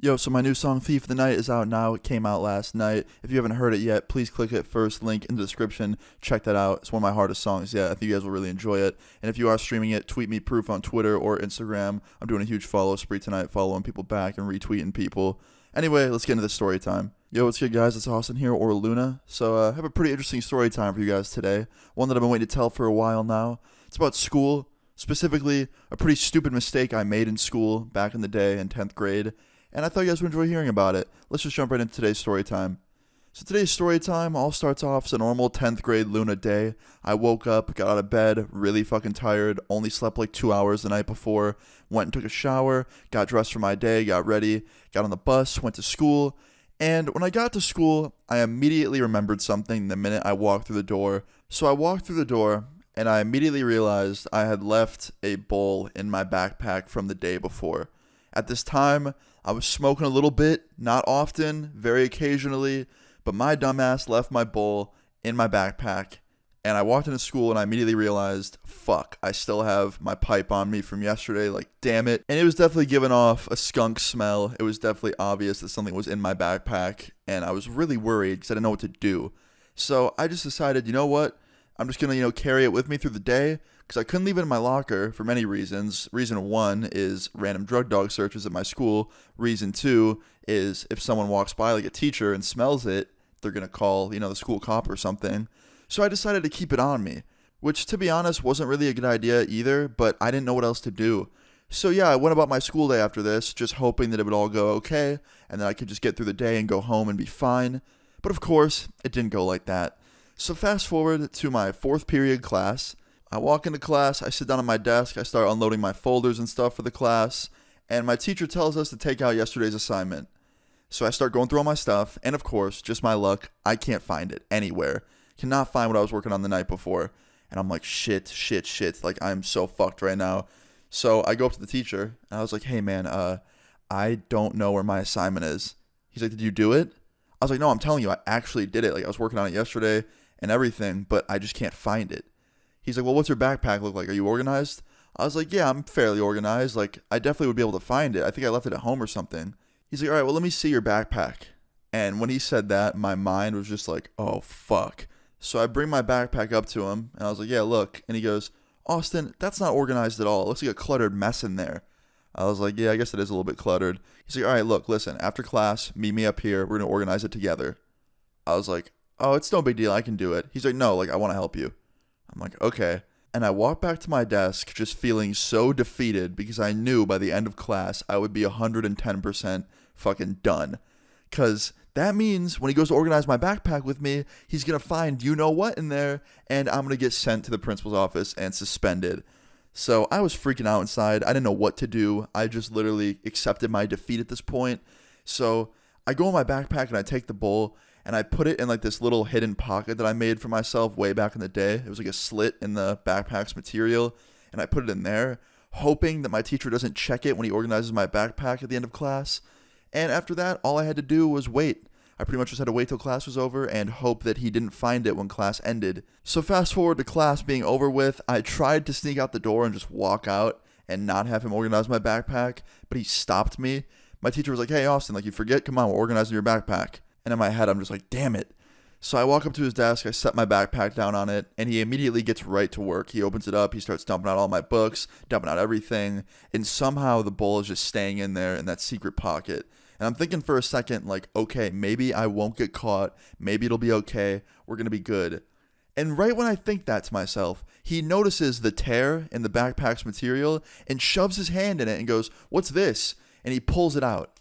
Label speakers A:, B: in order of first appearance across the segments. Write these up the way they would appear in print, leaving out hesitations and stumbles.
A: Yo, so my new song Thief of the Night is out now. It came out last night. If you haven't heard it yet, please click it first link in the description. Check that out. It's one of my hardest songs yet. I think you guys will really enjoy it. And if you are streaming it, tweet me proof on Twitter or Instagram. I'm doing a huge follow spree tonight, following people back and retweeting people. Anyway, let's get into the story time. Yo, what's good, guys? It's Austin here, or Luna. So I have a pretty interesting story time for you guys today. One that I've been waiting to tell for a while now. It's about school, specifically a pretty stupid mistake I made in school back in the day in 10th grade. And I thought you guys would enjoy hearing about it. Let's just jump right into today's story time. So today's story time all starts off as a normal 10th grade Luna day. I woke up, got out of bed, really fucking tired, only slept like 2 hours the night before, went and took a shower, got dressed for my day, got ready, got on the bus, went to school. And when I got to school, I immediately remembered something the minute I walked through the door. So I walked through the door, and I immediately realized I had left a bowl in my backpack from the day before. At this time, I was smoking a little bit, not often, very occasionally, but my dumbass left my bowl in my backpack, and I walked into school and I immediately realized, fuck, I still have my pipe on me from yesterday, like, damn it. And it was definitely giving off a skunk smell. It was definitely obvious that something was in my backpack, and I was really worried because I didn't know what to do. So I just decided, you know what? I'm just going to, carry it with me through the day, because I couldn't leave it in my locker for many reasons. Reason one is random drug dog searches at my school. Reason two is if someone walks by, like a teacher, and smells it, they're going to call, the school cop or something. So I decided to keep it on me, which, to be honest, wasn't really a good idea either, but I didn't know what else to do. So yeah, I went about my school day after this, just hoping that it would all go okay, and that I could just get through the day and go home and be fine. But of course, it didn't go like that. So fast forward to my fourth period class. I walk into class, I sit down at my desk, I start unloading my folders and stuff for the class, and my teacher tells us to take out yesterday's assignment. So I start going through all my stuff, and of course, just my luck, I can't find it anywhere. Cannot find what I was working on the night before. And I'm like, shit, like I'm so fucked right now. So I go up to the teacher, and I was like, hey man, I don't know where my assignment is. He's like, did you do it? I was like, no, I'm telling you, I actually did it. Like I was working on it yesterday and everything, but I just can't find it. He's like, well, what's your backpack look like? Are you organized? I was like, yeah, I'm fairly organized. Like, I definitely would be able to find it. I think I left it at home or something. He's like, all right, well, let me see your backpack. And when he said that, my mind was just like, oh, fuck. So I bring my backpack up to him, and I was like, yeah, look. And he goes, Austin, that's not organized at all. It looks like a cluttered mess in there. I was like, yeah, I guess it is a little bit cluttered. He's like, all right, look, listen, after class, meet me up here. We're going to organize it together. I was like, oh, it's no big deal. I can do it. He's like, no, like, I want to help you. I'm like, okay. And I walked back to my desk just feeling so defeated because I knew by the end of class I would be 110% fucking done. Because that means when he goes to organize my backpack with me, he's going to find you-know-what in there, and I'm going to get sent to the principal's office and suspended. So I was freaking out inside. I didn't know what to do. I just literally accepted my defeat at this point. So I go in my backpack and I take the bowl, and I put it in like this little hidden pocket that I made for myself way back in the day. It was like a slit in the backpack's material, and I put it in there, hoping that my teacher doesn't check it when he organizes my backpack at the end of class. And after that, all I had to do was wait. I pretty much just had to wait till class was over and hope that he didn't find it when class ended. So fast forward to class being over with, I tried to sneak out the door and just walk out and not have him organize my backpack, but he stopped me. My teacher was like, hey, Austin, like you forget, come on, we're organizing your backpack. And in my head, I'm just like, damn it. So I walk up to his desk, I set my backpack down on it, and he immediately gets right to work. He opens it up, he starts dumping out all my books, dumping out everything, and somehow the bowl is just staying in there in that secret pocket. And I'm thinking for a second, like, okay, maybe I won't get caught, maybe it'll be okay, we're going to be good. And right when I think that to myself, he notices the tear in the backpack's material and shoves his hand in it and goes, what's this? And he pulls it out.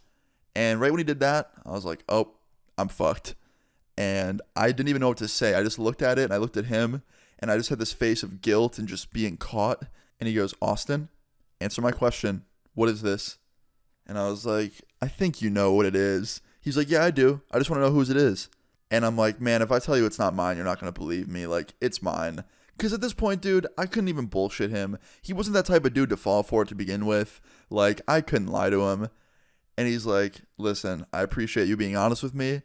A: And right when he did that, I was like, oh, I'm fucked. And I didn't even know what to say. I just looked at it and I looked at him and I just had this face of guilt and just being caught. And he goes, Austin, answer my question. What is this? And I was like, I think you know what it is. He's like, yeah, I do. I just want to know whose it is. And I'm like, man, if I tell you it's not mine, you're not going to believe me. Like, it's mine. Because at this point, dude, I couldn't even bullshit him. He wasn't that type of dude to fall for it to begin with. Like, I couldn't lie to him. And he's like, listen, I appreciate you being honest with me,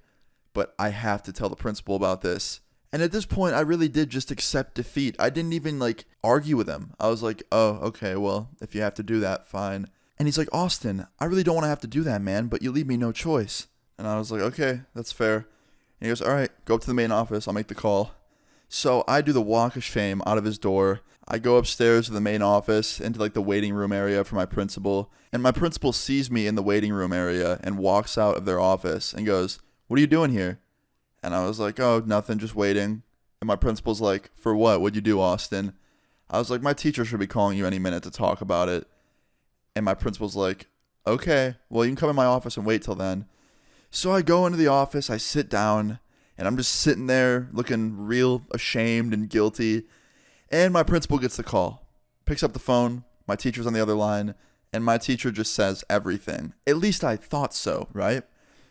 A: but I have to tell the principal about this. And at this point, I really did just accept defeat. I didn't even, argue with him. I was like, oh, okay, well, if you have to do that, fine. And he's like, Austin, I really don't want to have to do that, man, but you leave me no choice. And I was like, okay, that's fair. And he goes, all right, go up to the main office. I'll make the call. So I do the walk of shame out of his door. I go upstairs to the main office into like the waiting room area for my principal. And my principal sees me in the waiting room area and walks out of their office and goes, what are you doing here? And I was like, oh, nothing, just waiting. And my principal's like, for what? What'd you do, Austin? I was like, my teacher should be calling you any minute to talk about it. And my principal's like, okay, well, you can come in my office and wait till then. So I go into the office, I sit down, and I'm just sitting there looking real ashamed and guilty. And my principal gets the call, picks up the phone, my teacher's on the other line, and my teacher just says everything. At least I thought so, right?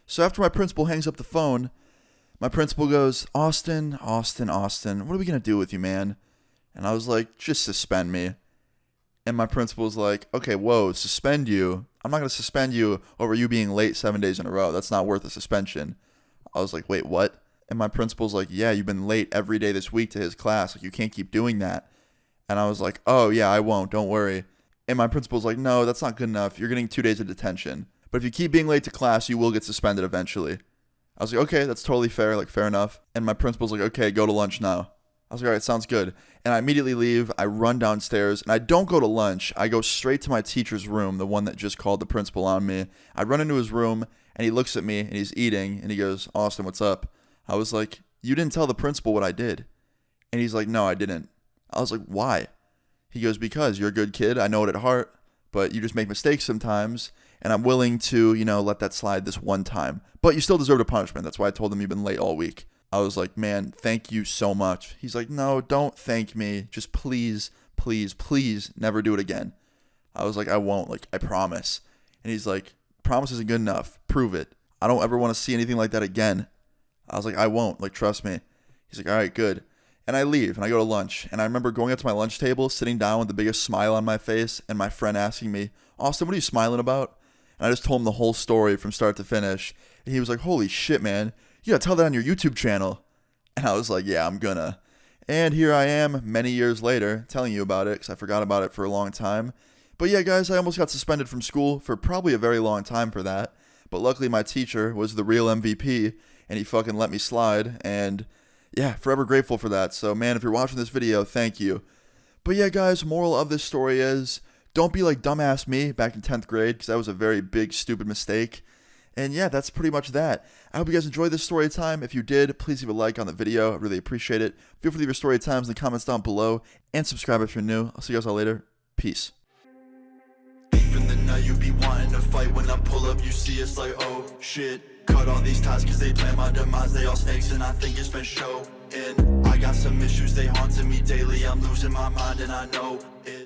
A: So after my principal hangs up the phone, my principal goes, Austin, what are we going to do with you, man? And I was like, just suspend me. And my principal's like, okay, whoa, suspend you? I'm not going to suspend you over you being late 7 days in a row. That's not worth a suspension. I was like, wait, what? And my principal's like, yeah, you've been late every day this week to his class. Like, you can't keep doing that. And I was like, oh, yeah, I won't. Don't worry. And my principal's like, no, that's not good enough. You're getting 2 days of detention. But if you keep being late to class, you will get suspended eventually. I was like, okay, that's totally fair. Like, fair enough. And my principal's like, okay, go to lunch now. I was like, all right, sounds good. And I immediately leave. I run downstairs, and I don't go to lunch. I go straight to my teacher's room, the one that just called the principal on me. I run into his room, and he looks at me, and he's eating, and he goes, Austin, what's up? I was like, you didn't tell the principal what I did. And he's like, no, I didn't. I was like, why? He goes, because you're a good kid. I know it at heart, but you just make mistakes sometimes, and I'm willing to, let that slide this one time. But you still deserve a punishment. That's why I told him you've been late all week. I was like, man, thank you so much. He's like, no, don't thank me. Just please, please, please never do it again. I was like, I won't. Like, I promise. And he's like, promise isn't good enough. Prove it. I don't ever want to see anything like that again. I was like, I won't. Like, trust me. He's like, all right, good. And I leave and I go to lunch. And I remember going up to my lunch table, sitting down with the biggest smile on my face, and my friend asking me, Austin, what are you smiling about? And I just told him the whole story from start to finish. And he was like, holy shit, man. You gotta tell that on your YouTube channel. And I was like, yeah, I'm gonna. And here I am many years later telling you about it because I forgot about it for a long time. But yeah, guys, I almost got suspended from school for probably a very long time for that. But luckily my teacher was the real MVP and he fucking let me slide. And yeah, forever grateful for that. So man, if you're watching this video, thank you. But yeah, guys, moral of this story is don't be like dumbass me back in 10th grade because that was a very big, stupid mistake. And yeah, that's pretty much that. I hope you guys enjoyed this story time. If you did, please leave a like on the video. I really appreciate it. Feel free to leave your story times in the comments down below. And subscribe if you're new. I'll see you guys all later. Peace.
B: Even the night you be wanting to fight. When I pull up, you see it's like, oh shit. Cut all these ties cause they plan my demise. They all snakes and I think it's been showing. I got some issues, they haunting me daily. I'm losing my mind and I know it.